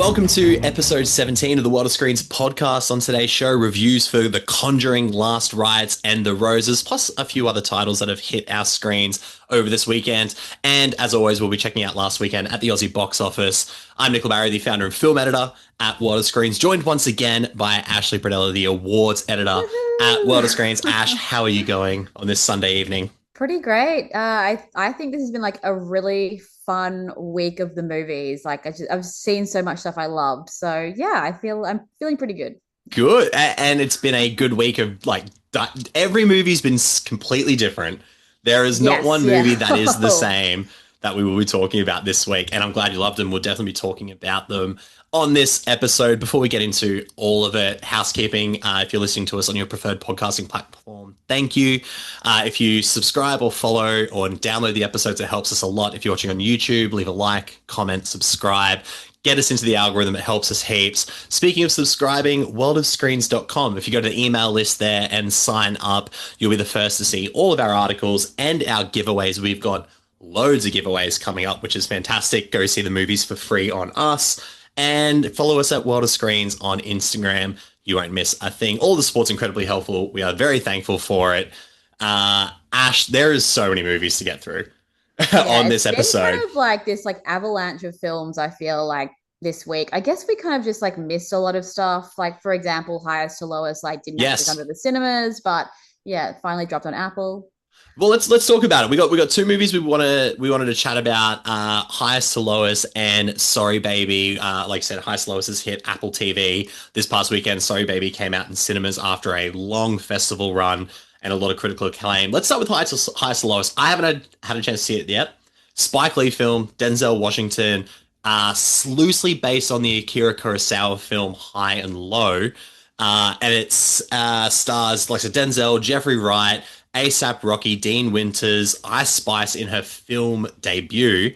Welcome to episode 17 of the World of Screens podcast. On today's show, reviews for The Conjuring, Last Rites and the Roses, plus a few other titles that have hit our screens over this weekend. And as always, we'll be checking out last weekend at the Aussie box office. I'm Nick Barry, the founder and film editor at World of Screens, joined once again by Ashlee Pradella, the awards editor at World of Screens. Ash, how are you going on this Sunday evening? Pretty great. I think this has been like a really fun week of the movies. Like I've seen so much stuff I loved. So yeah, I'm feeling pretty good. Good. And it's been a good week of every movie's been completely different. There is not Yes, one yeah. movie that is the same that we will be talking about this week. And I'm glad you loved them. We'll definitely be talking about them on this episode. Before we get into all of it, housekeeping, if you're listening to us on your preferred podcasting platform, thank you. If you subscribe or follow or download the episodes, it helps us a lot. If you're watching on YouTube, leave a like, comment, subscribe. Get us into the algorithm. It helps us heaps. Speaking of subscribing, worldofscreens.com. If you go to the email list there and sign up, you'll be the first to see all of our articles and our giveaways. We've got loads of giveaways coming up, which is fantastic. Go see the movies for free on us and follow us at World of Screens on Instagram. You won't miss a thing. All the support's incredibly helpful. We are very thankful for it. Ash, there is so many movies to get through Yeah, on it's this been episode. kind of like this like avalanche of films, I feel like this week. I guess we kind of just like missed a lot of stuff. Like for example, Highest to Lowest like didn't actually come Yes. to the cinemas, but yeah, it finally dropped on Apple. Well, let's talk about it. We got two movies we wanted to chat about. Highest to Lowest and Sorry Baby. Like I said, Highest to Lowest has hit Apple TV this past weekend. Sorry Baby came out in cinemas after a long festival run and a lot of critical acclaim. Let's start with Highest to Lowest. I haven't had a chance to see it yet. Spike Lee film, Denzel Washington, loosely based on the Akira Kurosawa film High and Low. And it's stars like Denzel, Jeffrey Wright, ASAP Rocky, Dean Winters, Ice Spice in her film debut.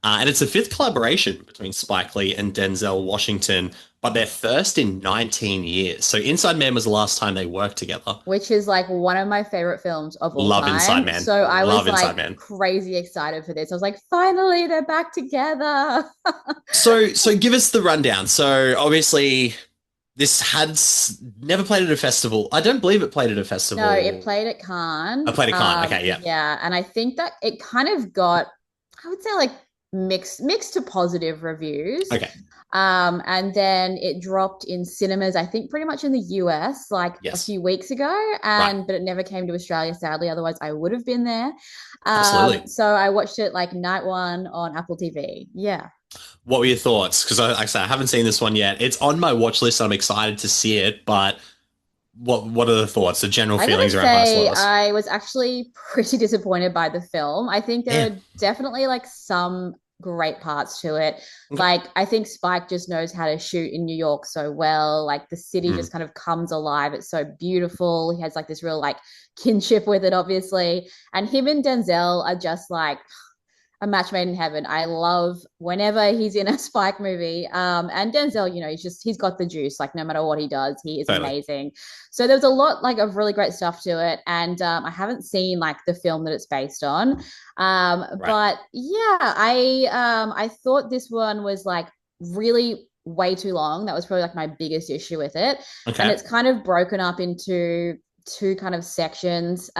And it's a fifth collaboration between Spike Lee and Denzel Washington, but their first in 19 years. So Inside Man was the last time they worked together. Which is like one of my favorite films of all Love Inside time. Man. So I was Love like Inside Man. crazy excited for this. I was like, finally, they're back together. So give us the rundown. So obviously this had never played at a festival. I don't believe it played at a No, it festival. played at I Cannes. played at Cannes. Okay, yeah. Yeah, and I think that it kind of got, I would say, like mixed to positive reviews. Okay. And then it dropped in cinemas, I think pretty much in the US like a Yes. few weeks ago, Right. and but it never came to Australia, sadly. Otherwise, I would have been there. Absolutely. So I watched it like night one on Apple TV. Yeah. What were your thoughts? Because like I said, I haven't seen this one yet. It's on my watch list. I'm excited to see it, but what are the thoughts, the general I gotta feelings around High say, Slows? I was actually pretty disappointed by the film. I think there Yeah. are definitely like some great parts to it. Okay. Like, I think Spike just knows how to shoot in New York so well. Like, the city Mm. just kind of comes alive. It's so beautiful. He has like this real like kinship with it, obviously. And him and Denzel are just like a match made in heaven. I love whenever he's in a Spike movie. And Denzel, he's got the juice. Like no matter what he does, he is Totally. amazing. So there was a lot like of really great stuff to it. And I haven't seen like the film that it's based on. Right. But yeah, I thought this one was like really way too long. That was probably like my biggest issue with it. And Okay. it's kind of broken up into two kind of sections.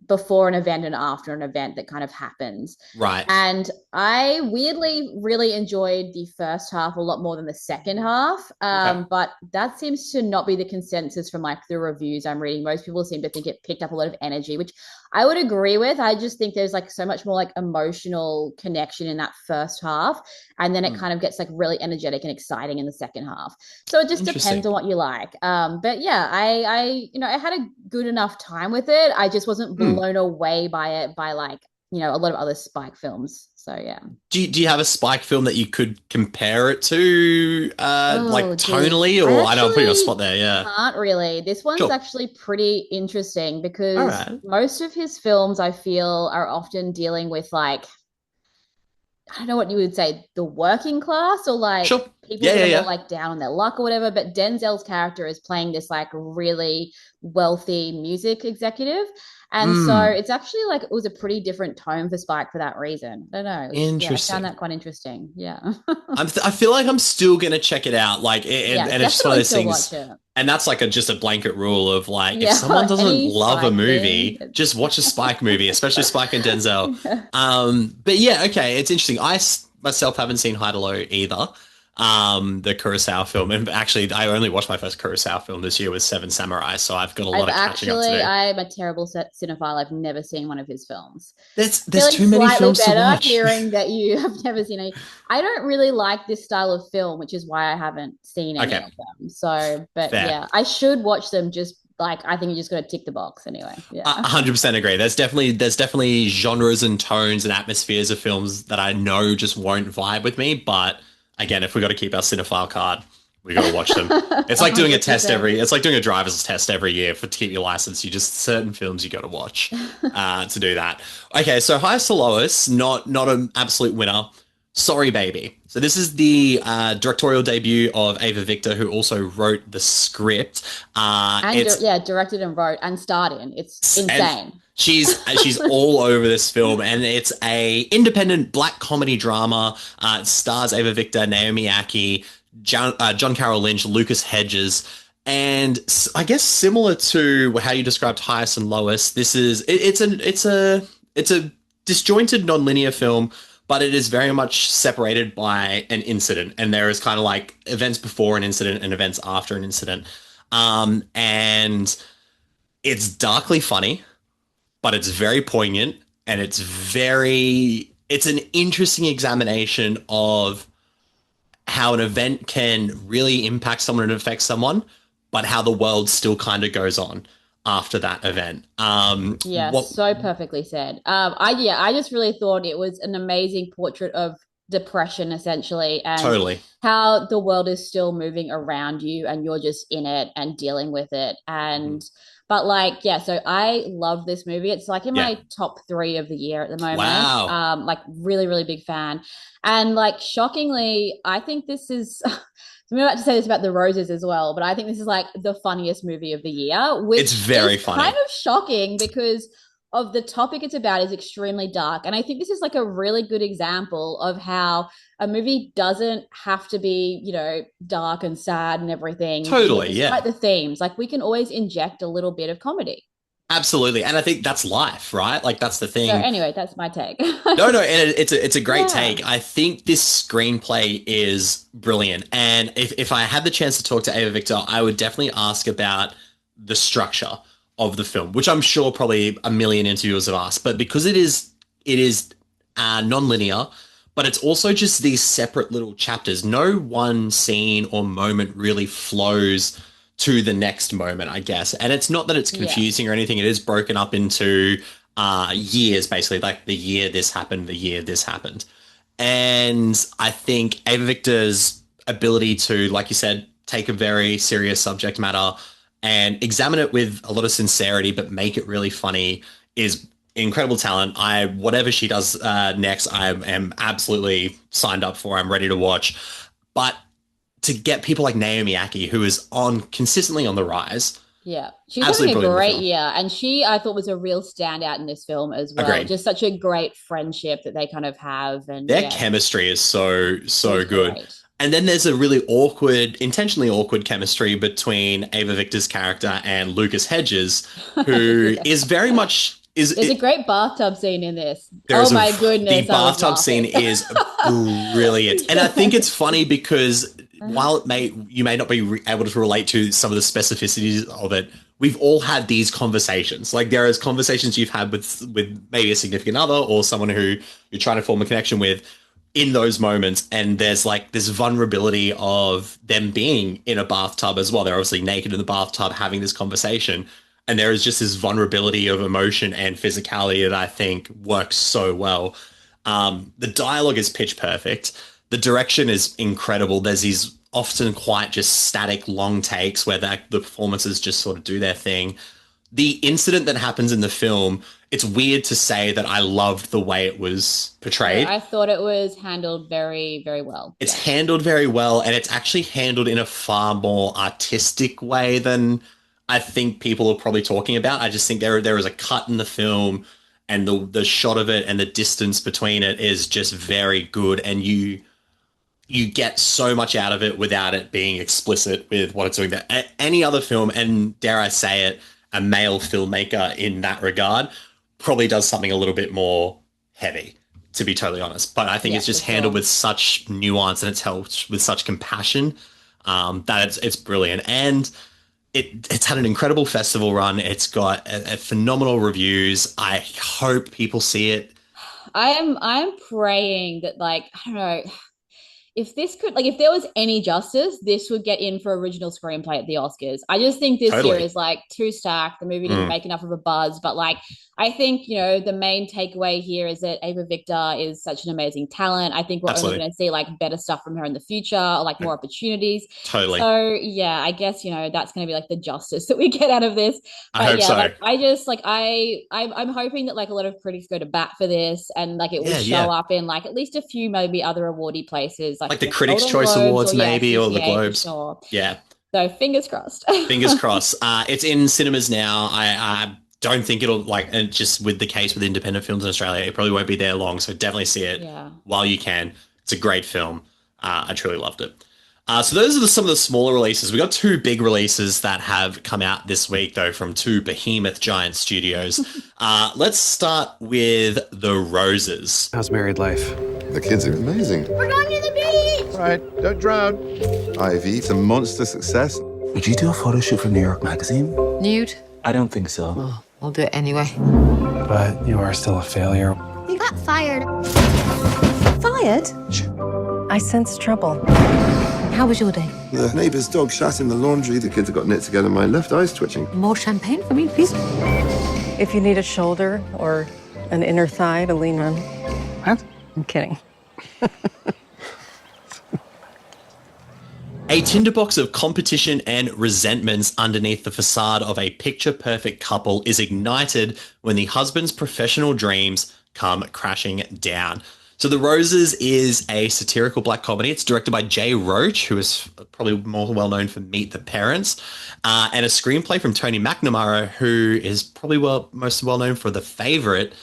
Before an event and after an event that kind of happens. Right. And I weirdly really enjoyed the first half a lot more than the second half. Okay. But that seems to not be the consensus from like the reviews I'm reading. Most people seem to think it picked up a lot of energy, which I would agree with. I just think there's like so much more like emotional connection in that first half. And then it Mm. kind of gets like really energetic and exciting in the second half. So it just depends Interesting. on what you like. But yeah, I had a good enough time with it. I just wasn't Mm. blown away by it by like, a lot of other Spike films. So yeah. Do you have a Spike film that you could compare it to, like Oh, geez. tonally, I or I know I'm putting you on the spot actually there. Yeah. can't really. This one's Sure. actually pretty interesting All because right. most of his films I feel are often dealing with like, I don't know what you would say, the working class or like Sure. people Yeah, sort yeah, of all yeah. like down on their luck or whatever. But Denzel's character is playing this like really wealthy music executive. And so Mm, it's actually like it was a pretty different tone for Spike for that reason. I don't know. Yeah, I found interesting. that quite interesting. Yeah. I feel like I'm still gonna check it out. Like, Yeah, and it's just one of definitely those still watch things. it. And that's like just a blanket rule of like, if someone Yeah, doesn't any love a Spike thing. movie, just watch a Spike movie, especially Spike and Denzel. Yeah. But yeah, okay, it's interesting. Myself haven't seen High to Low either. The Kurosawa film, and actually, I only watched my first Kurosawa film this year was Seven Samurai, so I've got a lot of catching up to do. I'm a terrible cinephile. I've never seen one of his films. There's Feeling too many slightly films to better watch. hearing that you have never seen any. I don't really like this style of film, which is why I haven't seen any Okay, of them. So, but fair. yeah, I should watch them. Just like I think you just got to tick the box anyway. Yeah. 100% agree. There's definitely genres and tones and atmospheres of films that I know just won't vibe with me. But again, if we got to keep our cinephile card, we got to watch them. It's like doing a test 100%. every. It's like doing a driver's test every year to keep your license. You just certain films you got to watch to do that. Okay, so highest to lowest, not an absolute winner. Sorry, Baby. So this is the directorial debut of Ava Victor, who also wrote the script. And It's yeah, directed and wrote and starred in. It's and insane. she's all over this film, and it's a independent black comedy drama. It stars Ava Victor, Naomi Ackie, John Carroll Lynch, Lucas Hedges, and I guess similar to how you described highest and lowest. This is it's a disjointed, non-linear film. But it is very much separated by an incident, and there is kind of like events before an incident and events after an incident. And it's darkly funny, but it's very poignant, and it's an interesting examination of how an event can really impact someone and affect someone, but how the world still kind of goes on after that event. Yeah, What so perfectly said. I just really thought it was an amazing portrait of depression essentially and totally. how the world is still moving around you and you're just in it and dealing with it. Mhm. And but like, yeah, so I love this movie. It's like in Yeah. my top three of the year at the moment. Wow. Like really, really big fan. And like shockingly, I think this is I'm about to say this about the roses as well, but I think this is like the funniest movie of the year, It's which is very kind funny. of shocking because of the topic it's about is extremely dark. And I think this is like a really good example of how a movie doesn't have to be, dark and sad and everything, Totally. Yeah. despite the themes. Like we can always inject a little bit of comedy. Absolutely. And I think that's life, right? Like that's the So thing. anyway, that's my take. No, no, and it's a great Yeah. take. I think this screenplay is brilliant. And if I had the chance to talk to Ava Victor, I would definitely ask about the structure of the film, which I'm sure probably a million interviewers have asked. But because it is non-linear, but it's also just these separate little chapters. No one scene or moment really flows to the next moment, I guess. And it's not that it's Yeah. confusing or anything. It is broken up into years, basically, like the year this happened, the year this happened. And I think Ava Victor's ability to, like you said, take a very serious subject matter and examine it with a lot of sincerity, but make it really funny is incredible talent. Whatever she does next, I am absolutely signed up for. I'm ready to watch. But to get people like Naomi Ackie, who is on consistently on the rise, Yeah, she's having absolutely a brilliant in the great film. year, and she I thought was a real standout in this film as well. Agreed. Just such a great friendship that they kind of have, and Their yeah, chemistry is so she's good. great. And then there's a really awkward, intentionally awkward chemistry between Ava Victor's character and Lucas Hedges, who Yeah, is very much is there's a it, great bathtub scene in this. there Oh is my the goodness, I was bathtub scene laughing. is brilliant. And I think it's funny because Yeah. while you may not be able to relate to some of the specificities of it, we've all had these conversations. Like there is conversations you've had with maybe a significant other or someone who you're trying to form a connection with in those moments, and there's like this vulnerability of them being in a bathtub as well. They're obviously naked in the bathtub having this conversation, and there is just this vulnerability of emotion and physicality that I think works so well. The dialogue is pitch perfect. The direction is incredible. There's these often quite just static long takes where the performances just sort of do their thing. The incident that happens in the film it's weird to say that I loved the way it was portrayed. I thought it was handled very, very well. It's Yeah. handled very well, and it's actually handled in a far more artistic way than I think people are probably talking about. I just think there is a cut in the film, and the shot of it and the distance between it is just very good, and you get so much out of it without it being explicit with what it's doing. That any other film, and dare I say it, a male filmmaker in that regard probably does something a little bit more heavy, to be totally honest. But I think it's just handled with such nuance and it's held with such compassion that it's brilliant. And it's had an incredible festival run. It's got a phenomenal reviews. I hope people see it. I'm praying that, like, I don't know, if this could, like, if there was any justice, this would get in for original screenplay at the Oscars. I just think this year is like too stacked. The movie didn't make enough of a buzz, but like, I think, you know, the main takeaway here is that Ava Victor is such an amazing talent. I think we're only going to see like better stuff from her in the future, or like more opportunities. Totally. So yeah, I guess, you know, that's going to be like the justice that we get out of this. But I hope so. Like, I just like I'm hoping that like a lot of critics go to bat for this, and like it will show up in like at least a few maybe other awardy places, like the Critics' Choice Awards, maybe, or the Globes. Sure. Yeah. So fingers crossed. Fingers crossed. It's in cinemas now. I don't think it'll, like, and just with the case with independent films in Australia, it probably won't be there long. So definitely see it while you can. It's a great film. I truly loved it. So those are some of the smaller releases. We got two big releases that have come out this week, though, from two behemoth giant studios. Let's start with The Roses. How's married life? The kids are amazing. We're going to the beach! All right, don't drown. Ivy, it's a monster success. Would you do a photo shoot for New York Magazine? Nude? I don't think so. Well, I'll do it anyway. But you are still a failure. You got fired. Fired? I sense trouble. How was your day? The neighbor's dog shat in the laundry. The kids have got knit together. My left eye's twitching. More champagne for me, please? If you need a shoulder or an inner thigh to lean on. What? I'm kidding. A tinderbox of competition and resentments underneath the facade of a picture-perfect couple is ignited when the husband's professional dreams come crashing down. So The Roses is a satirical black comedy. It's directed by Jay Roach, who is probably more well-known for Meet the Parents, and a screenplay from Tony McNamara, who is probably most well-known for The Favourite,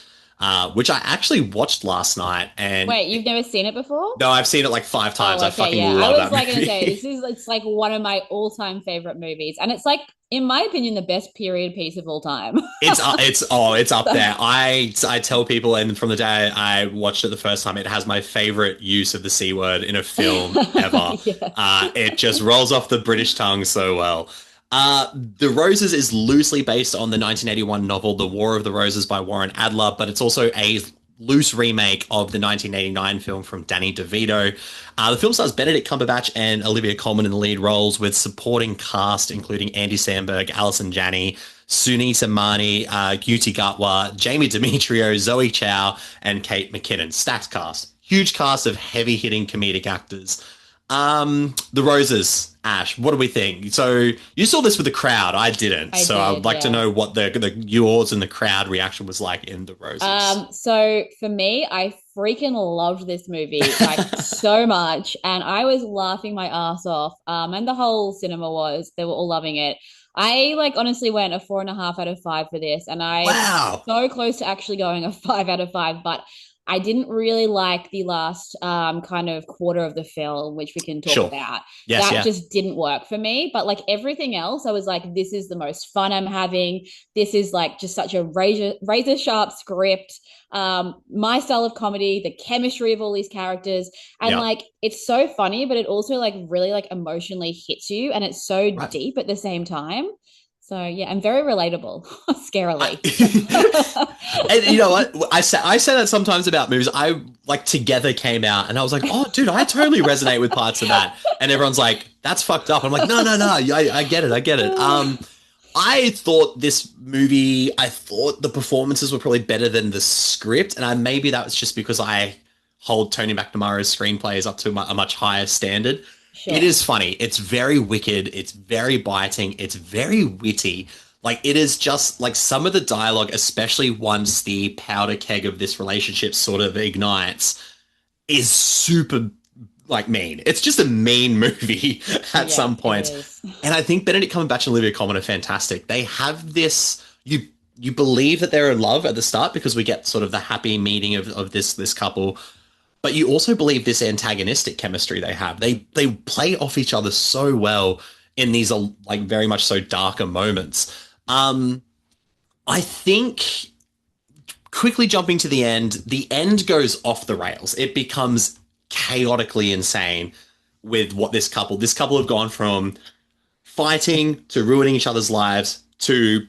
which I actually watched last night. And wait, you've never seen it before? No, I've seen it like 5 times. I fucking love I was that like movie. going to say, it's like one of my all-time favorite movies, and it's like, in my opinion, the best period piece of all time. It's up there. I tell people, and from the day I watched it the first time, it has my favorite use of the C word in a film ever. It just rolls off the British tongue so well. The Roses is loosely based on the 1981 novel The War of the Roses by Warren Adler, but it's also a loose remake of the 1989 film from Danny DeVito. The film stars Benedict Cumberbatch and Olivia Colman in the lead roles, with supporting cast including Andy Samberg, Alison Janney, Suni Samani, Guti Gatwa, Jamie Demetrio, Zoe Chow, and Kate McKinnon. Stacked cast. Huge cast of heavy-hitting comedic actors. The Roses, Ash, what do we think? So you saw this with the crowd. I didn't. I'd like to know what yours and the crowd reaction was like in The Roses. So for me, I freaking loved this movie like so much, and I was laughing my ass off. And the whole cinema they were all loving it. I like honestly went a 4.5 out of 5 for this, and I so close to actually going a 5 out of 5, but I didn't really like the last kind of quarter of the film, which we can talk about. That just didn't work for me. But like everything else, I was like, this is the most fun I'm having. This is like just such a razor sharp script. My style of comedy, the chemistry of all these characters. And like, it's so funny, but it also like really like emotionally hits you. And it's so deep at the same time. So yeah, I'm very relatable, scarily. And you know what? I say that sometimes about movies. I like Together came out, and I was like, "Oh, dude, I totally resonate with parts of that." And everyone's like, "That's fucked up." I'm like, "No, I get it." I thought this movie. I thought the performances were probably better than the script, and maybe that was just because I hold Tony McNamara's screenplays up to a much higher standard. Sure. It is funny. It's very wicked. It's very biting. It's very witty. Like it is just like some of the dialogue, especially once the powder keg of this relationship sort of ignites, is super like mean. It's just a mean movie at some points. And I think Benedict Cumberbatch and Olivia Colman are fantastic. They have this you believe that they're in love at the start because we get sort of the happy meeting of this couple, but you also believe this antagonistic chemistry they have. They play off each other so well in these like very much so darker moments. I think quickly jumping to the end goes off the rails. It becomes chaotically insane with what this couple have gone from fighting to ruining each other's lives to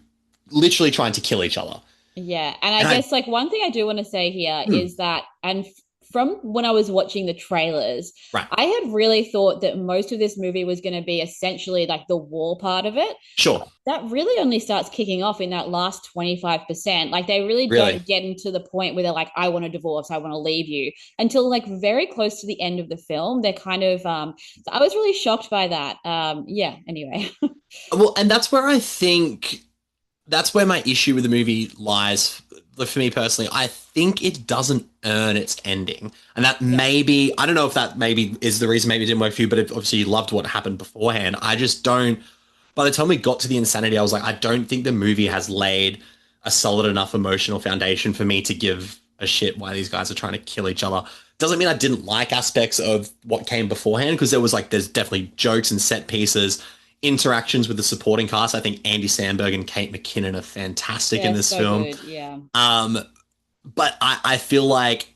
literally trying to kill each other. Yeah. And I guess like one thing I do want to say here is that, and from when I was watching the trailers, right, I had really thought that most of this movie was going to be essentially like the war part of it. Sure. That really only starts kicking off in that last 25%. Like they really don't get into the point where they're like, I want a divorce, I want to leave you, until like very close to the end of the film. They're kind of, so I was really shocked by that. Yeah, anyway. Well, and that's where I think, that's where my issue with the movie lies. For me personally, I think it doesn't earn its ending. And that maybe, I don't know if that maybe is the reason maybe it didn't work for you, but obviously you loved what happened beforehand. I just don't, by the time we got to the insanity, I was like, I don't think the movie has laid a solid enough emotional foundation for me to give a shit why these guys are trying to kill each other. Doesn't mean I didn't like aspects of what came beforehand, because there's definitely jokes and set pieces, interactions with the supporting cast. I think Andy Samberg and Kate McKinnon are fantastic in this film. Good. Yeah. But I feel like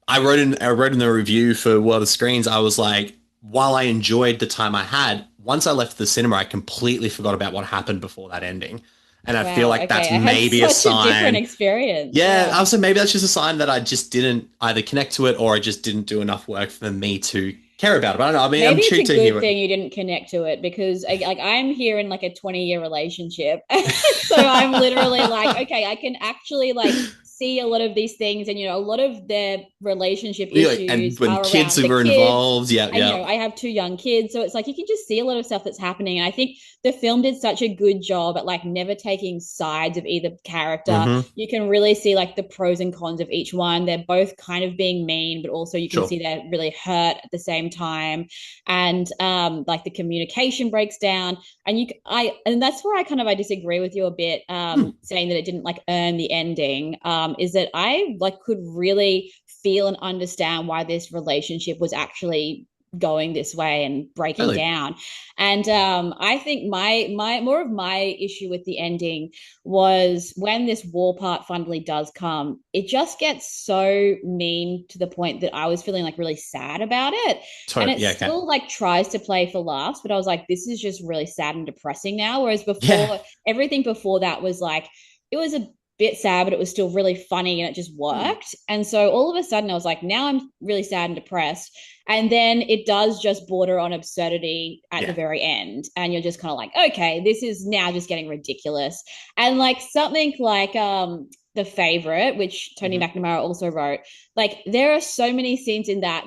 I wrote in the review for World of Screens, I was like, while I enjoyed the time I had, once I left the cinema, I completely forgot about what happened before that ending. And I feel like that's maybe a sign. A different experience. Yeah, also maybe that's just a sign that I just didn't either connect to it, or I just didn't do enough work for me to care about it. But I don't know. I mean, maybe I'm it's a good thing you didn't connect to it, because like I'm here in like a 20-year relationship. So I'm literally like, okay, I can actually like see a lot of these things, and a lot of their relationship issues, and when kids were involved, and, I have 2 young kids, so it's like you can just see a lot of stuff that's happening. And I think the film did such a good job at like never taking sides of either character. Mm-hmm. You can really see like the pros and cons of each one. They're both kind of being mean, but also you can see they're really hurt at the same time. And like the communication breaks down, and that's where I disagree with you a bit, saying that it didn't like earn the ending. Is that I like could really feel and understand why this relationship was actually going this way and breaking down. And I think my more of my issue with the ending was when this war part finally does come, it just gets so mean to the point that I was feeling like really sad about it. And it still like tries to play for laughs, but I was like, this is just really sad and depressing now. Whereas before, everything before that was like, it was a bit sad, but it was still really funny and it just worked. And so all of a sudden I was like, now I'm really sad and depressed. And then it does just border on absurdity at the very end. And you're just kind of like, okay, this is now just getting ridiculous. And like something like The Favorite, which Tony McNamara also wrote, like there are so many scenes in that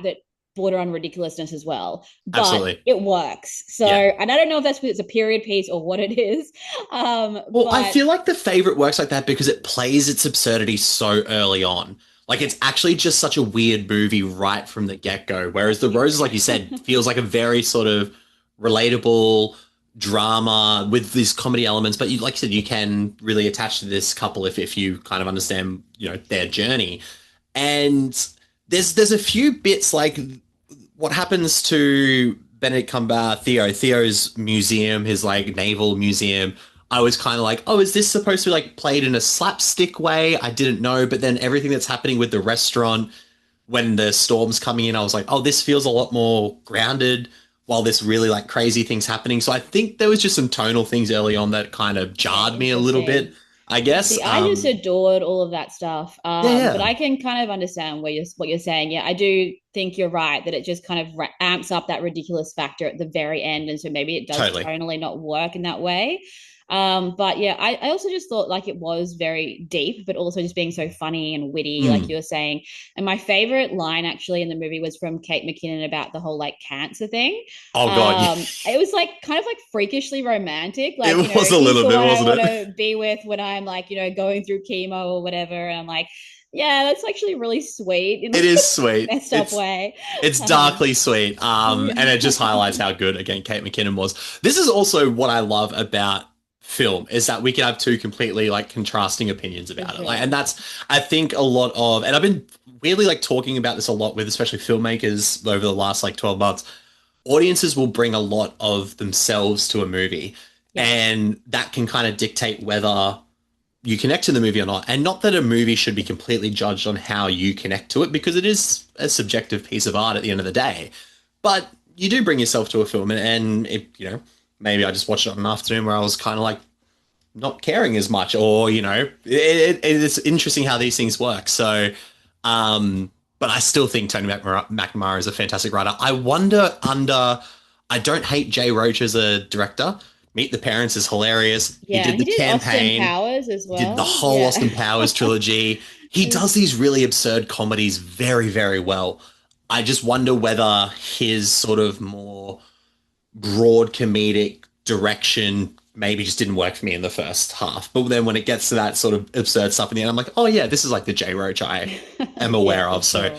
border on ridiculousness as well, but it works. So, and I don't know if that's because it's a period piece or what it is. I feel like The Favorite works like that because it plays its absurdity so early on. Like it's actually just such a weird movie right from the get-go. Whereas The Roses, like you said, feels like a very sort of relatable drama with these comedy elements. But like you said, you can really attach to this couple if you kind of understand, their journey. And there's a few bits like what happens to Benedict Cumberbatch, Theo's museum, his like naval museum. I was kind of like, oh, is this supposed to be like played in a slapstick way? I didn't know. But then everything that's happening with the restaurant when the storm's coming in, I was like, oh, this feels a lot more grounded while this really like crazy thing's happening. So I think there was just some tonal things early on that kind of jarred me a little bit, I guess. See, I just adored all of that stuff. But I can kind of understand what you're saying. Yeah, I do think you're right that it just kind of amps up that ridiculous factor at the very end. And so maybe it does tonally not work in that way. But yeah, I also just thought like it was very deep, but also just being so funny and witty, like you were saying. And my favorite line actually in the movie was from Kate McKinnon about the whole like cancer thing. Oh God, It was like kind of like freakishly romantic. Like, it was a little bit, wasn't I want it? to be with when I'm like, going through chemo or whatever. And I'm like, yeah, that's actually really sweet. It is sweet. Messed up way. It's darkly sweet. And it just highlights how good, again, Kate McKinnon was. This is also what I love about film, is that we can have two completely like contrasting opinions about it. Like, and that's, I think, a lot of, and I've been weirdly like talking about this a lot with especially filmmakers over the last like 12 months. Audiences will bring a lot of themselves to a movie, and that can kind of dictate whether you connect to the movie or not. And not that a movie should be completely judged on how you connect to it, because it is a subjective piece of art at the end of the day. But you do bring yourself to a film, and it, maybe I just watched it on an afternoon where I was kind of like not caring as much, or, it's interesting how these things work. So, but I still think Tony McNamara is a fantastic writer. I wonder I don't hate Jay Roach as a director. Meet the Parents is hilarious. Yeah, he did The Campaign. Austin Powers as well. Did the whole Austin Powers trilogy. He does these really absurd comedies very, very well. I just wonder whether his sort of more broad comedic direction maybe just didn't work for me in the first half. But then when it gets to that sort of absurd stuff in the end, I'm like, oh yeah, this is like the Jay Roach I am aware of. So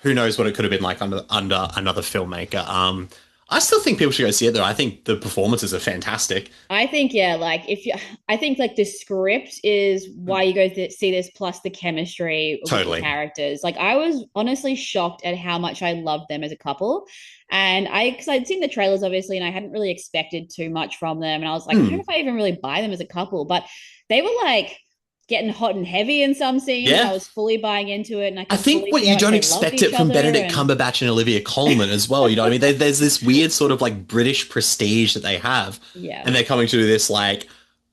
who knows what it could have been like under another filmmaker. I still think people should go see it though. I think the performances are fantastic. I think, I think like the script is why you go to see this, plus the chemistry with the characters. Like, I was honestly shocked at how much I loved them as a couple. And because I'd seen the trailers obviously, and I hadn't really expected too much from them. And I was like, I don't know if I even really buy them as a couple, but they were like getting hot and heavy in some scenes. Yeah. I was fully buying into it. And I think what you don't expect it from Benedict Cumberbatch and Olivia Colman as well. You know what I mean? There's this weird sort of like British prestige that they have. Yeah. And they're coming to this like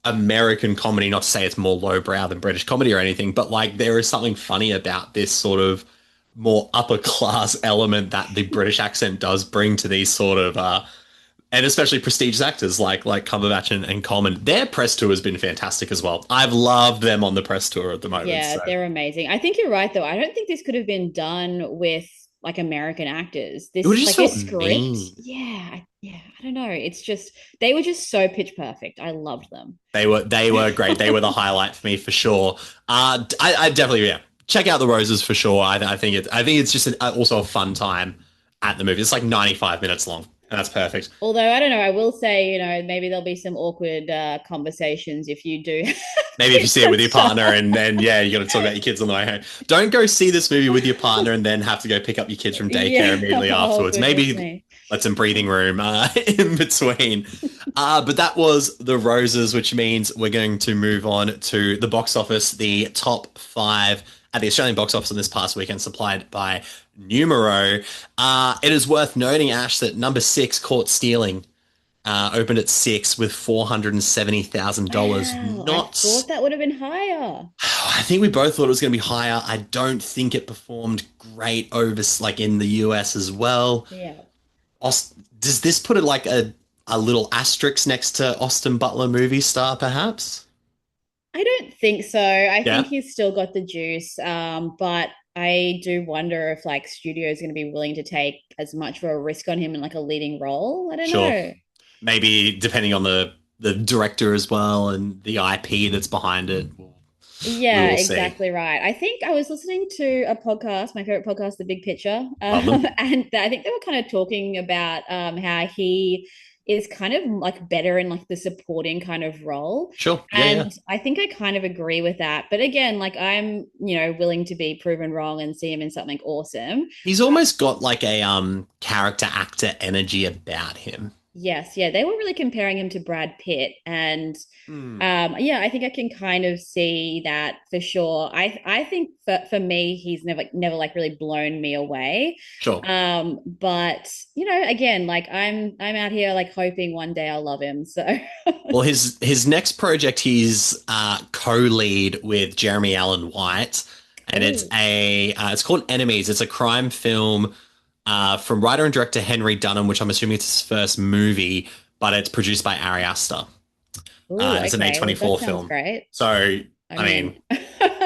American comedy, not to say it's more lowbrow than British comedy or anything, but like there is something funny about this sort of more upper class element that the British accent does bring to these sort of and especially prestigious actors like Cumberbatch and Coleman. Their press tour has been fantastic as well. I've loved them on the press tour at the moment. Yeah, they're amazing. I think you're right, though. I don't think this could have been done with like American actors. This is like this script. Yeah, I don't know. It's just they were just so pitch perfect. I loved them. They were great. They were the highlight for me for sure. I definitely check out The Roses for sure. I think it's just also a fun time at the movie. It's like 95 minutes long. And that's perfect. Although, I don't know, I will say, maybe there'll be some awkward conversations if you do. Maybe if you see it with your partner and then, you got to talk about your kids on the way home. Don't go see this movie with your partner and then have to go pick up your kids from daycare immediately afterwards. Maybe let some breathing room in between. But that was The Roses, which means we're going to move on to the box office, the top 5 at the Australian box office on this past weekend, supplied by Numero. It is worth noting, Ash, that number 6, Caught Stealing, opened at 6 with $470,000. Wow, I thought that would have been higher. I think we both thought it was going to be higher. I don't think it performed great over like in the US as well. Yeah. Does this put it like a little asterisk next to Austin Butler movie star, perhaps? I don't think so. I think he's still got the juice. But I do wonder if like studios are going to be willing to take as much of a risk on him in like a leading role. I don't know. Maybe depending on the director as well and the IP that's behind it. Yeah, exactly right. I think I was listening to a podcast, my favorite podcast, The Big Picture, and I think they were kind of talking about how he is kind of like better in like the supporting kind of role. Sure. And I think I kind of agree with that. But again, like I'm, willing to be proven wrong and see him in something awesome. He's almost got like a character actor energy about him. Yes, yeah, they were really comparing him to Brad Pitt, and I think I can kind of see that for sure. I think for me, he's never like really blown me away. Sure. But again, like I'm out here like hoping one day I'll love him. So. Well, his next project, he's co-lead with Jeremy Allen White, and it's called Enemies. It's a crime film. From writer and director Henry Dunham, which I'm assuming it's his first movie, but it's produced by Ari Aster. Ooh, It's an okay. Well, A24 that sounds film. great. So, I mean,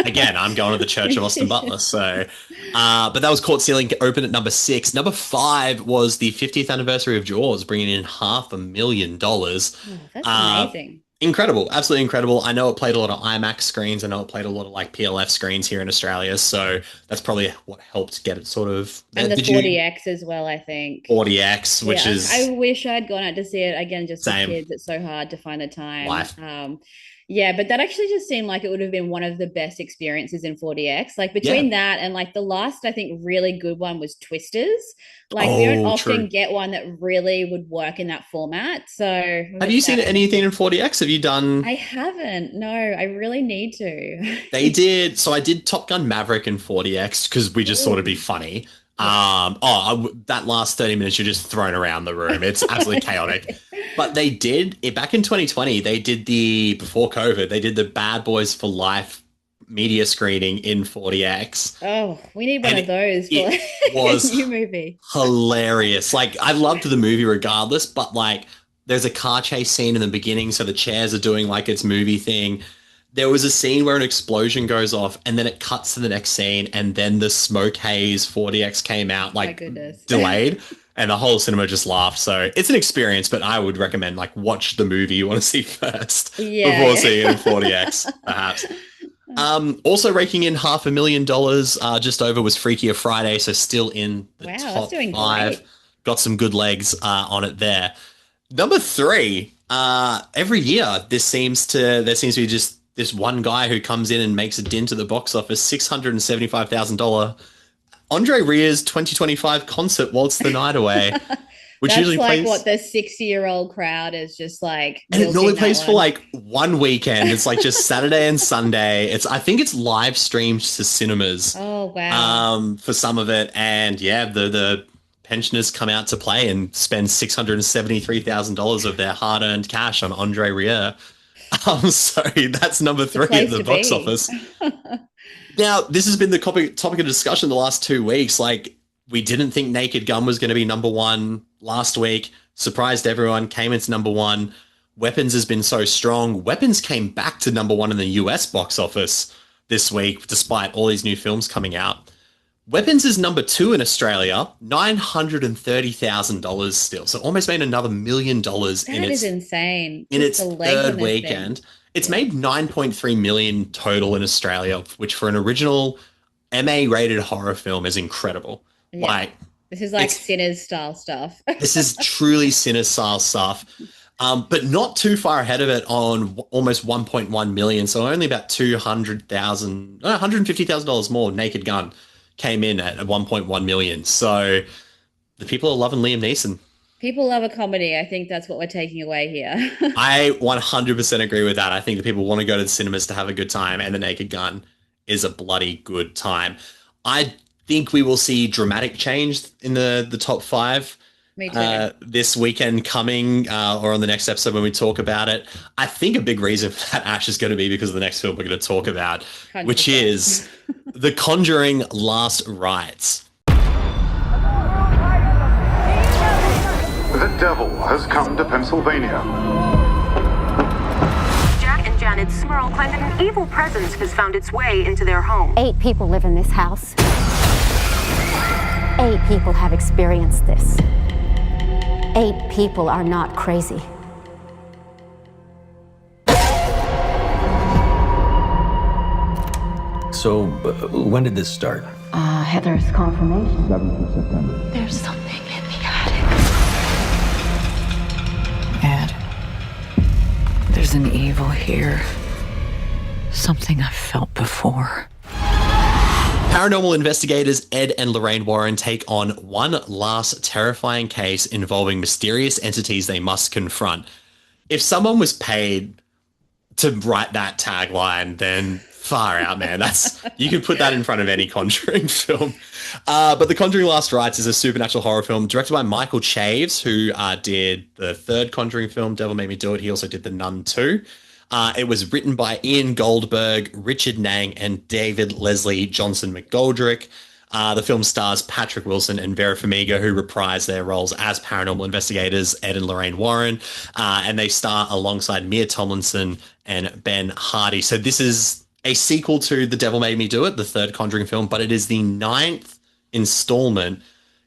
again, I'm going to the Church of Austin Butler. So, but that was Caught Stealing, open at number 6. Number 5 was the 50th anniversary of Jaws, bringing in $500,000. Oh, that's amazing. Incredible, absolutely incredible. I know it played a lot of IMAX screens. I know it played a lot of like PLF screens here in Australia. So that's probably what helped get it sort of. And the 40X as well, I think. 40X, which is. I wish I'd gone out to see it again, just Same. for kids. It's so hard to find the time. Life. Yeah, but that actually just seemed like it would have been one of the best experiences in 40X. Like between that and like the last, I think, really good one was Twisters. Like we don't often get one that really would work in that format. So have you seen anything in 40X? Have you done? I haven't. No, I really need to. They did. So I did Top Gun Maverick in 40X because we just thought it'd be funny. That last 30 minutes, you're just thrown around the room. It's absolutely chaotic. But they did it back in 2020. They did before COVID, they did the Bad Boys for Life media screening in 40X. Oh, we need one of those for was a new movie. Hilarious. Like, I loved the movie regardless, but like there's a car chase scene in the beginning, so the chairs are doing like its movie thing. There was a scene where an explosion goes off and then it cuts to the next scene and then the smoke haze 40X came out like delayed and the whole cinema just laughed. So it's an experience, but I would recommend like watch the movie you want to see first before seeing it in 40X perhaps. Also raking in $500,000 just over was Freakier Friday. So still in the top 5. Great. Got some good legs on it there. Number 3, every year there seems to be just this one guy who comes in and makes a dint at the box office, $675,000. Andre Rieu's 2025 concert, Waltz the Night Away, which That's usually like plays what the 60-year-old crowd is just like. And it normally plays for like one weekend. It's like just Saturday and Sunday. I think it's live streamed to cinemas. Oh wow. For some of it, and yeah, the pensioners come out to play and spend $673,000 of their hard-earned cash on Andre Rieu. So that's number 3 at the box office. Now, this has been the topic of discussion the last 2 weeks. Like, we didn't think Naked Gun was going to be number 1 last week. Surprised everyone, came into number 1. Weapons has been so strong. Weapons came back to number 1 in the US box office this week, despite all these new films coming out. Weapons is number 2 in Australia, $930,000 still. So almost made another $1 million That is insane. In its third weekend. It's made $9.3 million total in Australia, which for an original MA-rated horror film is incredible. Yeah. Like, this is like Sinners style stuff. This is truly Sinners style stuff. But not too far ahead of it on almost 1.1 million. So only about $150,000 more. Naked Gun came in at 1.1 million. So the people are loving Liam Neeson. People love a comedy. I think that's what we're taking away here. I 100% agree with that. I think the people want to go to the cinemas to have a good time, and The Naked Gun is a bloody good time. I think we will see dramatic change in the top 5 Me too. This weekend coming, or on the next episode when we talk about it. I think a big reason for that, Ash, is going to be because of the next film we're going to talk about, 100%. Which is The Conjuring Last Rites. The devil has come to Pennsylvania. Jack and Janet Smurl claim that an evil presence has found its way into their home. 8 people live in this house. 8 people have experienced this. 8 people are not crazy. So, when did this start? Heather's confirmation. 7th of September. There's something in the attic. Ed, there's an evil here. Something I've felt before. Paranormal investigators Ed and Lorraine Warren take on one last terrifying case involving mysterious entities they must confront. If someone was paid to write that tagline, then far out, man. You could put that in front of any Conjuring film. But The Conjuring Last Rites is a supernatural horror film directed by Michael Chaves, who did the third Conjuring film, Devil Made Me Do It. He also did The Nun 2. It was written by Ian Goldberg, Richard Nang, and David Leslie Johnson McGoldrick. The film stars Patrick Wilson and Vera Farmiga, who reprise their roles as paranormal investigators Ed and Lorraine Warren, and they star alongside Mia Tomlinson and Ben Hardy. So this is a sequel to The Devil Made Me Do It, the third Conjuring film, but it is the 9th installment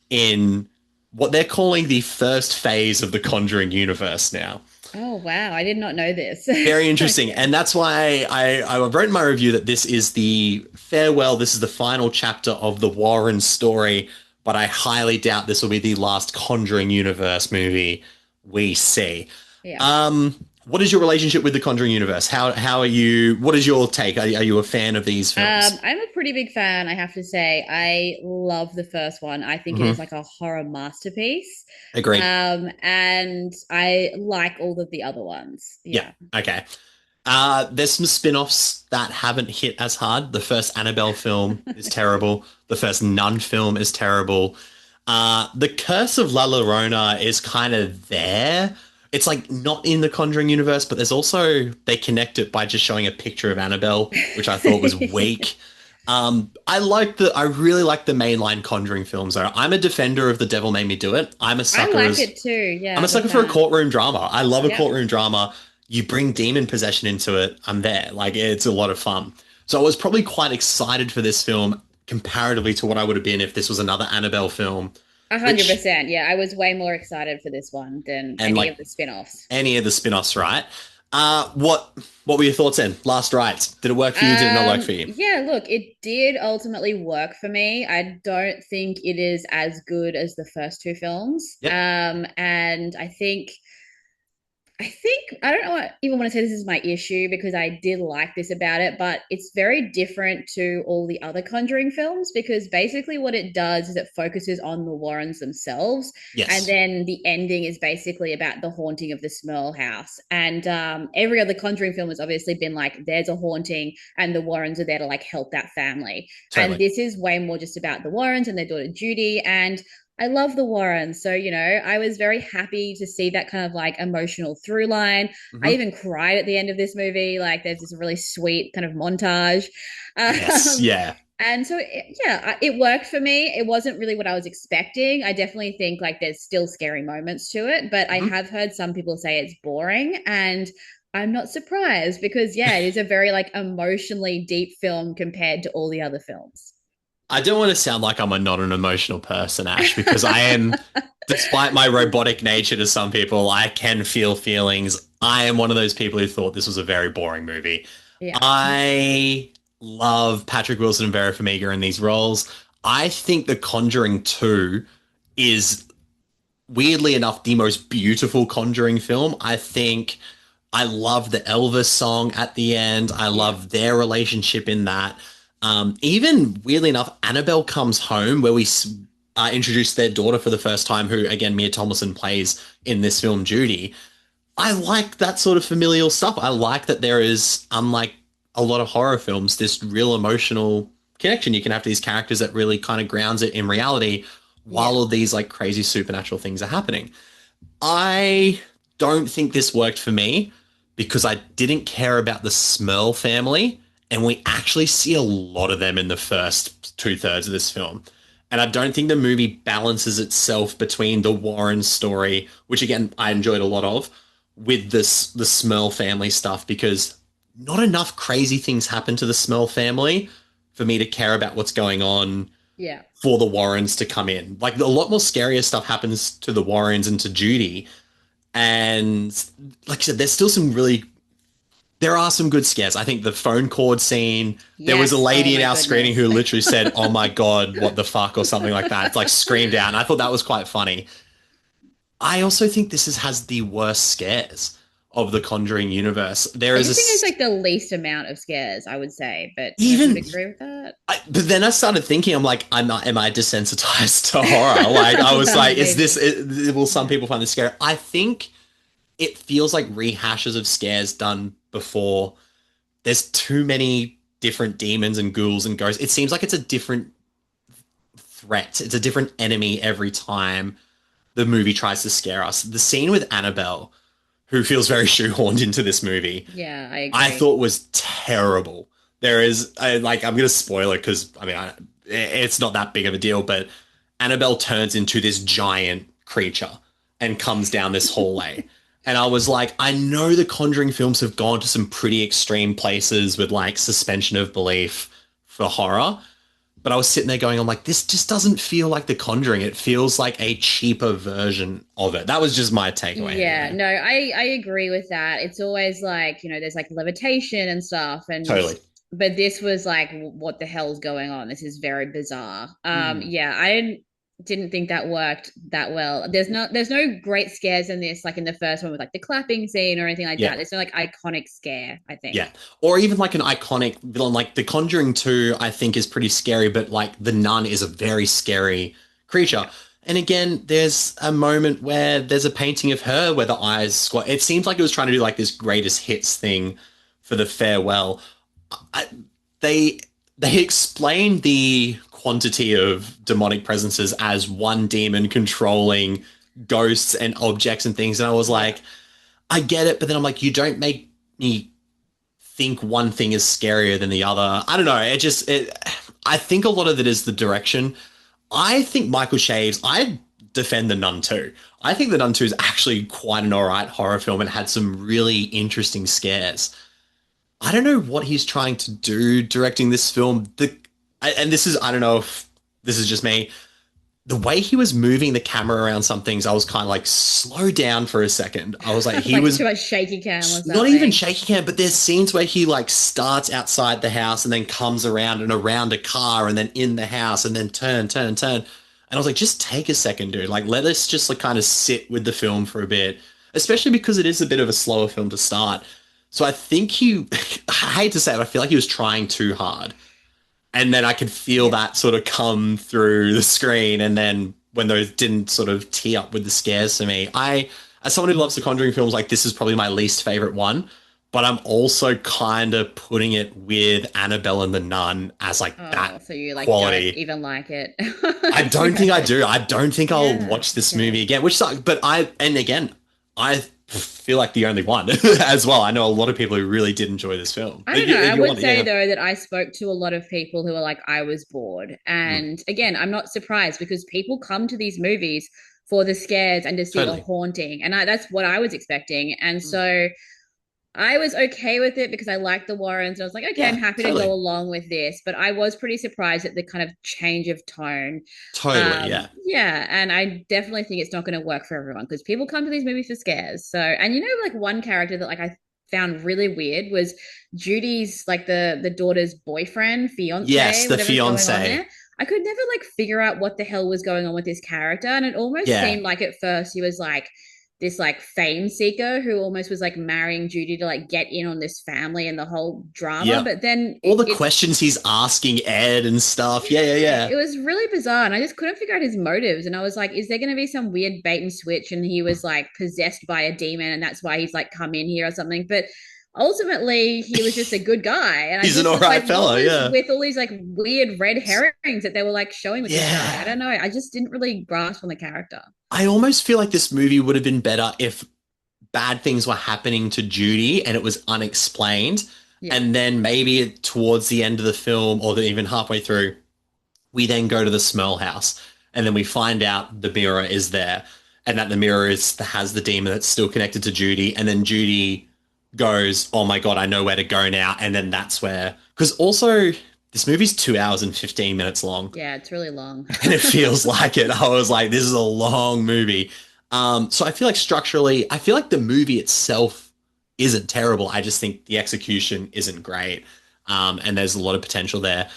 in what they're calling the first phase of the Conjuring universe now. Oh, wow. I did not know this. Very interesting. And that's why I wrote in my review that this is the farewell. This is the final chapter of the Warren story, but I highly doubt this will be the last Conjuring universe movie we see. Yeah. What is your relationship with the Conjuring universe? How are you? What is your take? Are you a fan of these films? I'm a pretty big fan, I have to say. I love the first one. I think it is like a horror masterpiece. Agreed. And I like all of the other ones. Yeah. Okay. There's some spin-offs that haven't hit as hard. The first Annabelle film is terrible. The first Nun film is terrible. The Curse of La Llorona is kind of there. It's like not in the Conjuring universe, but there's also, they connect it by just showing a picture of Annabelle, which I thought was weak. I really like the mainline Conjuring films though. I'm a defender of The Devil Made Me Do It. I'm a sucker. I like it too. Yeah. I'm a sucker for a courtroom drama. I love a courtroom drama. You bring demon possession into it, I'm there. Like, it's a lot of fun. So I was probably quite excited for this film comparatively to what I would have been if this was another Annabelle film. 100%. Yeah, I was way more excited for this one than any of the spin-offs. Any of the spin-offs, right? What were your thoughts then? Last Rites. Did it work for you? Did it not work for you? Yeah, look, it did ultimately work for me. I don't think it is as good as the first two films. Yep. And I think I don't know, even want to say this is my issue because I did like this about it, but it's very different to all the other Conjuring films because basically what it does is it focuses on the Warrens themselves. Yes. And then the ending is basically about the haunting of the Smurl house. And every other Conjuring film has obviously been like, there's a haunting and the Warrens are there to like help that family. Totally. And this is way more just about the Warrens and their daughter Judy. And I love the Warrens. So, you know, I was very happy to see that kind of like emotional through line. I even cried at the end of this movie. Like there's this really sweet kind of montage. Yes, yeah. And so, it worked for me. It wasn't really what I was expecting. I definitely think like there's still scary moments to it, but I have heard some people say it's boring and I'm not surprised because, it is a very like emotionally deep film compared to all the other films. I don't want to sound like I'm not an emotional person, Ash, because I am, despite my robotic nature to some people, I can feel feelings. I am one of those people who thought this was a very boring movie. Yeah. I love Patrick Wilson and Vera Farmiga in these roles. I think The Conjuring 2 is, weirdly enough, the most beautiful Conjuring film. I think I love the Elvis song at the end. I love their relationship in that. Even weirdly enough, Annabelle Comes Home, where we introduce their daughter for the first time, who again Mia Tomlinson plays in this film, Judy. I like that sort of familial stuff. I like that there is, unlike a lot of horror films, this real emotional connection you can have to these characters that really kind of grounds it in reality while all these like crazy supernatural things are happening. I don't think this worked for me because I didn't care about the Smurl family. And we actually see a lot of them in the first 2/3 of this film. And I don't think the movie balances itself between the Warren story, which again, I enjoyed a lot of, with the Smurl family stuff, because not enough crazy things happen to the Smurl family for me to care about what's going on for the Warrens to come in. Like a lot more scarier stuff happens to the Warrens and to Judy. And like I said, there's still there are some good scares. I think the phone cord scene, there was a lady in our screening who literally said, "Oh my God, what the fuck," or something like that. It's like screamed out. And I thought that was quite funny. I also think this has the worst scares of the Conjuring universe. I think it's like the least amount of scares, I would say, but even I agree with that. But then I started thinking, I'm like, am I desensitized to horror? Like I was like, will some people find this scary? I think it feels like rehashes of scares done before. There's too many different demons and ghouls and ghosts. It seems like it's a different threat. It's a different enemy every time the movie tries to scare us. The scene with Annabelle, who feels very shoehorned into this movie, I agree. I thought was terrible. There is, I'm going to spoil it because, it's not that big of a deal, but Annabelle turns into this giant creature and comes down this hallway. And I was like, I know the Conjuring films have gone to some pretty extreme places with like suspension of belief for horror. But I was sitting there going, I'm like, this just doesn't feel like The Conjuring. It feels like a cheaper version of it. That was just my takeaway. Yeah, anyway. no, I agree with that. It's always like, there's like levitation and stuff. And Totally. But this was like, what the hell's going on? This is very bizarre. Yeah, I didn't think that worked that well. There's no great scares in this, like in the first one with like the clapping scene or anything like that. There's no like iconic scare, I think. Yeah. Or even like an iconic villain, like The Conjuring 2, I think is pretty scary, but like the nun is a very scary creature. And again, there's a moment where there's a painting of her where the eyes squat. It seems like it was trying to do like this greatest hits thing for the farewell. They explained the quantity of demonic presences as one demon controlling ghosts and objects and things. And I was like, I get it. But then I'm like, you don't make me think one thing is scarier than the other. I don't know. I think a lot of it is the direction. I think Michael Shaves, I defend The Nun 2. I think The Nun 2 is actually quite an all right horror film and had some really interesting scares. I don't know what he's trying to do directing this film. And this is, I don't know if this is just me. The way he was moving the camera around some things, I was kind of like, slow down for a second. I was like, Like too much shaky cam or something. Not even shaky cam, but there's scenes where he like starts outside the house and then comes around and around a car and then in the house and then turn. And I was like, just take a second, dude. Like, let us just like kind of sit with the film for a bit, especially because it is a bit of a slower film to start. So I think I hate to say it, I feel like he was trying too hard. And then I could feel that sort of come through the screen. And then when those didn't sort of tee up with the scares for me, as someone who loves the Conjuring films, like this is probably my least favorite one. But I'm also kind of putting it with Annabelle and the Nun as like that so you like quality. Don't even like it. I don't think I do. I don't think I'll watch this movie again, which sucks. But I feel like the only one as well. I know a lot of people who really did enjoy this film. I don't know. I would say though that I spoke to a lot of people who were like, I was bored. And again, I'm not surprised because people come to these movies for the scares and to see the haunting. And that's what I was expecting. And so I was okay with it because I liked the Warrens. And I was like, okay, I'm happy to go along with this. But I was pretty surprised at the kind of change of tone. Yeah. Yeah. And I definitely think it's not going to work for everyone because people come to these movies for scares. So, and like one character that like I found really weird was Judy's like the daughter's boyfriend, fiance. Yes, the fiance. I could never like figure out what the hell was going on with this character. And it almost seemed like at first he was like this like fame seeker who almost was like marrying Judy to like get in on this family and the whole drama. But then all the questions he's asking Ed and stuff. Yeah. It was really bizarre. And I just couldn't figure out his motives. And I was like, is there going to be some weird bait and switch? And he was like possessed by a demon and that's why he's like come in here or something. But ultimately he was just a good guy. And he's an all right fella, with all these like weird red herrings that they were like showing with this guy. I don't know. I just didn't really grasp on the character. I almost feel like this movie would have been better if bad things were happening to Judy and it was unexplained. Yeah. And then maybe towards the end of the film or even halfway through, we then go to the Smurl house and then we find out the mirror is there and that the mirror has the demon that's still connected to Judy. And then Judy goes, oh my God, I know where to go now. And then that's where, because also this movie's 2 hours and 15 minutes long. Yeah, it's really long. And it feels like it. I was like, this is a long movie. So I feel like structurally, I feel like the movie itself isn't terrible. I just think the execution isn't great. And there's a lot of potential there.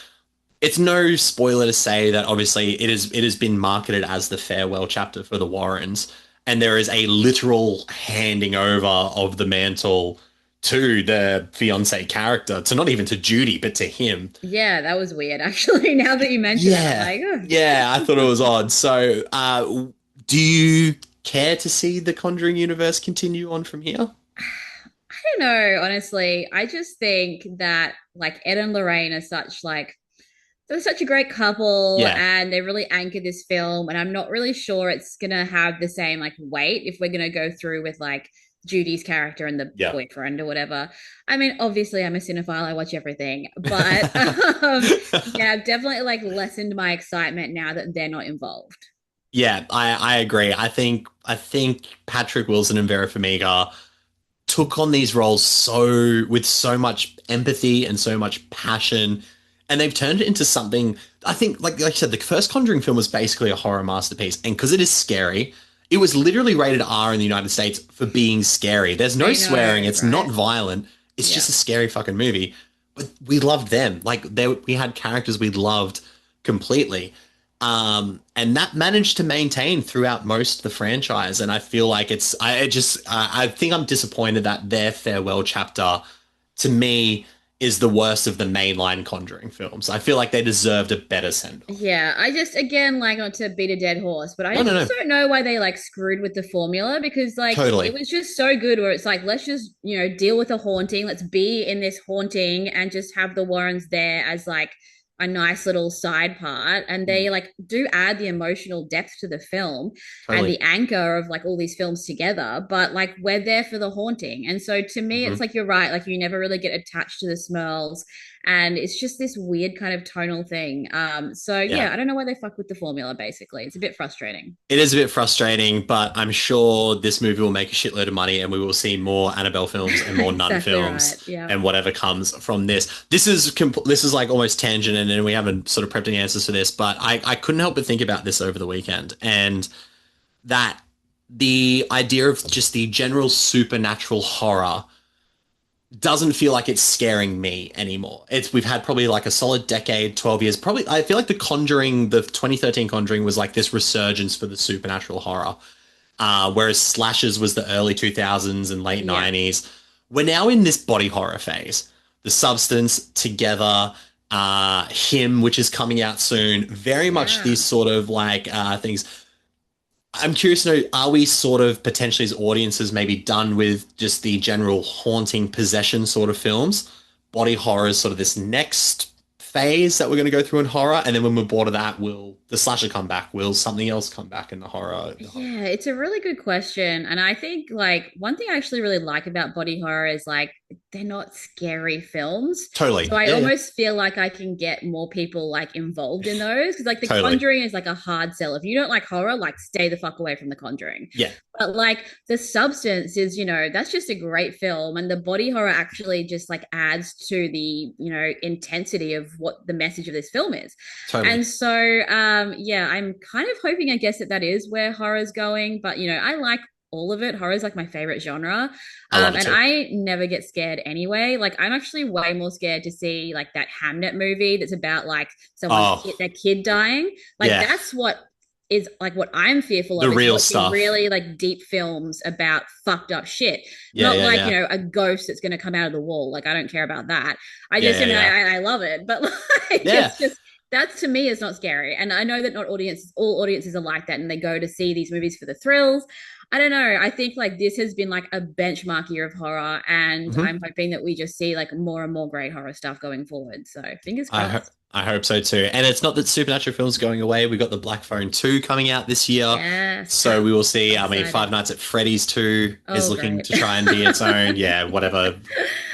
It's no spoiler to say that obviously it has been marketed as the farewell chapter for the Warrens. And there is a literal handing over of the mantle to the fiance character, to not even to Judy, but to him. Yeah, that was weird, actually, now that you mentioned it. Yeah, I thought it was odd. So do you care to see the Conjuring universe continue on from here? I don't know, honestly. I just think that like Ed and Lorraine are they're such a great couple and they really anchor this film. And I'm not really sure it's going to have the same like weight if we're going to go through with like Judy's character and the boyfriend or whatever. I mean, obviously I'm a cinephile, I watch everything, but yeah, I've definitely like lessened my excitement now that they're not involved. Yeah, I agree. I think Patrick Wilson and Vera Farmiga took on these roles with so much empathy and so much passion, and they've turned it into something. I think, like I said, the first Conjuring film was basically a horror masterpiece, and because it is scary, it was literally rated R in the United States for being scary. There's no swearing. It's not violent. It's just a scary fucking movie. But we loved them. Like we had characters we loved completely. And that managed to maintain throughout most of the franchise. And I feel like I think I'm disappointed that their farewell chapter, to me, is the worst of the mainline Conjuring films. I feel like they deserved a better send-off. Yeah, I just, again, like, not to beat a dead horse, but I just don't know why they like screwed with the formula, because like it was just so good where it's like, let's just, deal with a haunting. Let's be in this haunting and just have the Warrens there as like a nice little side part, and they like do add the emotional depth to the film and the anchor of like all these films together, but like we're there for the haunting. And so to me it's like, you're right, like you never really get attached to the Smurls, and it's just this weird kind of tonal thing. So I don't know why they fuck with the formula. Basically, it's a bit frustrating. It is a bit frustrating, but I'm sure this movie will make a shitload of money, and we will see more Annabelle films and more Nun films, and whatever comes from this. This is like almost tangent, and we haven't sort of prepped any answers for this, but I couldn't help but think about this over the weekend, and that the idea of just the general supernatural horror doesn't feel like it's scaring me anymore. We've had probably like a solid decade, 12 years. Probably, I feel like the 2013 Conjuring was like this resurgence for the supernatural horror. Whereas Slashers was the early 2000s and late 90s. We're now in this body horror phase. The Substance, Together, Him, which is coming out soon. Very much these sort of like things. I'm curious to know, are we sort of potentially as audiences maybe done with just the general haunting possession sort of films? Body horror is sort of this next phase that we're going to go through in horror, and then when we're bored of that, will the slasher come back? Will something else come back in the horror? Yeah, it's a really good question. And I think like one thing I actually really like about body horror is like they're not scary films. Totally. So I almost feel like I can get more people like involved in those, because like the Conjuring is like a hard sell. If you don't like horror, like stay the fuck away from the Conjuring. Yeah. But like the Substance is, that's just a great film, and the body horror actually just like adds to the, intensity of what the message of this film is. Totally. And so I'm kind of hoping, I guess, that is where horror's going, but I like all of it. Horror is like my favorite genre. And I never get scared anyway. Like I'm actually way more scared to see like that Hamnet movie that's about like someone, their kid dying. Like that's what is like what I'm fearful of. The real stuff. Really like deep films about fucked up shit. Not a ghost that's going to come out of the wall. Like I don't care about that. I love it. But like it's just, that to me is not scary. And I know that not all audiences are like that, and they go to see these movies for the thrills. I don't know. I think like this has been like a benchmark year of horror, and I'm hoping that we just see like more and more great horror stuff going forward. So fingers crossed. I hope so too. And it's not that supernatural films going away. We've got the Black Phone 2 coming out this year. Yes. So we will see. I mean, Five Nights at Freddy's 2 is looking to try and be its own. Yeah, whatever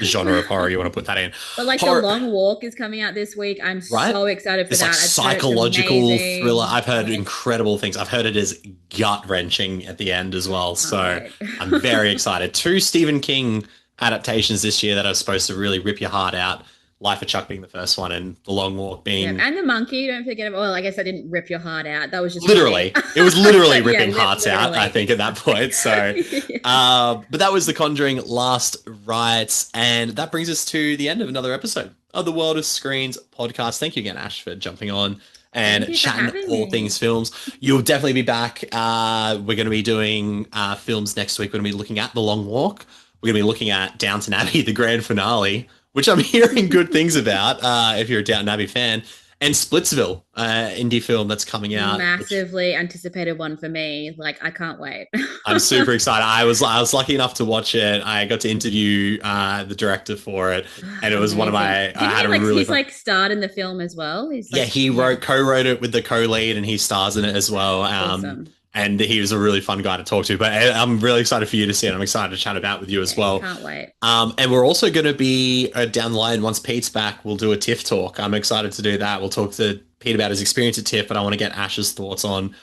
genre of horror you want to put that in. But like The Long Walk is coming out this week. I'm so excited for it's that. Like psychological thriller. I've heard incredible things. I've heard it is gut-wrenching at the end as well. So I'm very excited. 2 Stephen King adaptations this year that are supposed to really rip your heart out. Life of Chuck being the first one, and The Long Walk being... and The Monkey, don't forget about... Well, I guess I didn't rip your heart out. That was just... Literally. It was literally ripping hearts out, I think, at that point. So, but that was The Conjuring Last Rites, and that brings us to the end of another episode of the World of Screens podcast. Thank you again, Ash, for jumping on and chatting all things films. You'll definitely be back. We're going to be doing films next week. We're going to be looking at The Long Walk. We're going to be looking at Downton Abbey, the grand finale, which I'm hearing good things about if you're a Downton Abbey fan, and Splitsville, indie film that's coming out. Massively anticipated one for me. Like, I can't wait. I'm super excited. I was lucky enough to watch it. I got to interview the director for it, and it was one of my... he's like starred in the film as well. He's like, he co-wrote it with the co-lead, and he stars in it as well. Awesome. And he was a really fun guy to talk to. But I'm really excited for you to see it. I'm excited to chat about with you as well. Can't wait. And we're also going to be down the line, once Pete's back, we'll do a TIFF talk. I'm excited to do that. We'll talk to Pete about his experience at TIFF, but I want to get Ash's thoughts on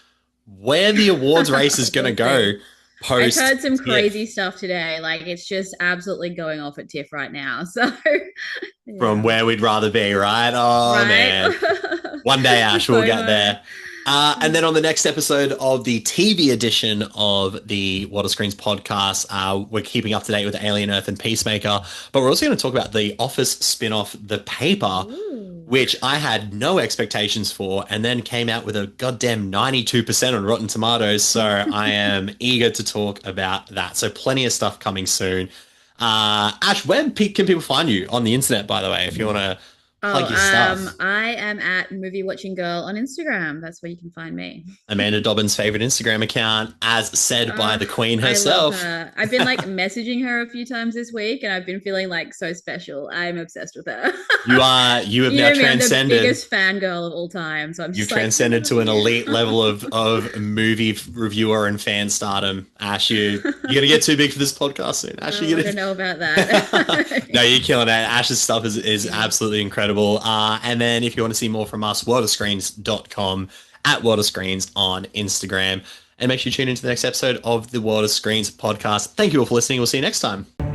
where the awards race is going to go post. I've heard some crazy stuff today. Like, it's just absolutely going off at TIFF right now. So, yeah. From where we'd rather be, right? Oh, right? Man. One day, Ash, we'll get there. And then on the next episode of the TV edition of the What Are Screens podcast, we're keeping up to date with Alien Earth and Peacemaker, but we're also going to talk about the Office spin-off, The Paper, which I had no expectations for, and then came out with a goddamn 92% on Rotten Tomatoes. So I am eager to talk about that. So plenty of stuff coming soon. Ash, where can people find you on the internet, by the way, if you want to plug your stuff? I am at Movie Watching Girl on Instagram. That's where you can find me. Amanda Dobbin's favorite Instagram account, as said by the Queen herself. I love her. I've been like messaging her a few times this week, and I've been feeling like so special. I'm obsessed with her. You have now transcended. I'm the biggest fangirl of all time. So I'm just transcended to an elite level of movie reviewer and fan stardom. Ash, you're gonna get too big for this podcast soon. Ash, I don't know about that. No, you're killing it. Ash's stuff is absolutely incredible. And then if you want to see more from us, worldofscreens.com, at World of Screens on Instagram. And make sure you tune into the next episode of the World of Screens podcast. Thank you all for listening. We'll see you next time.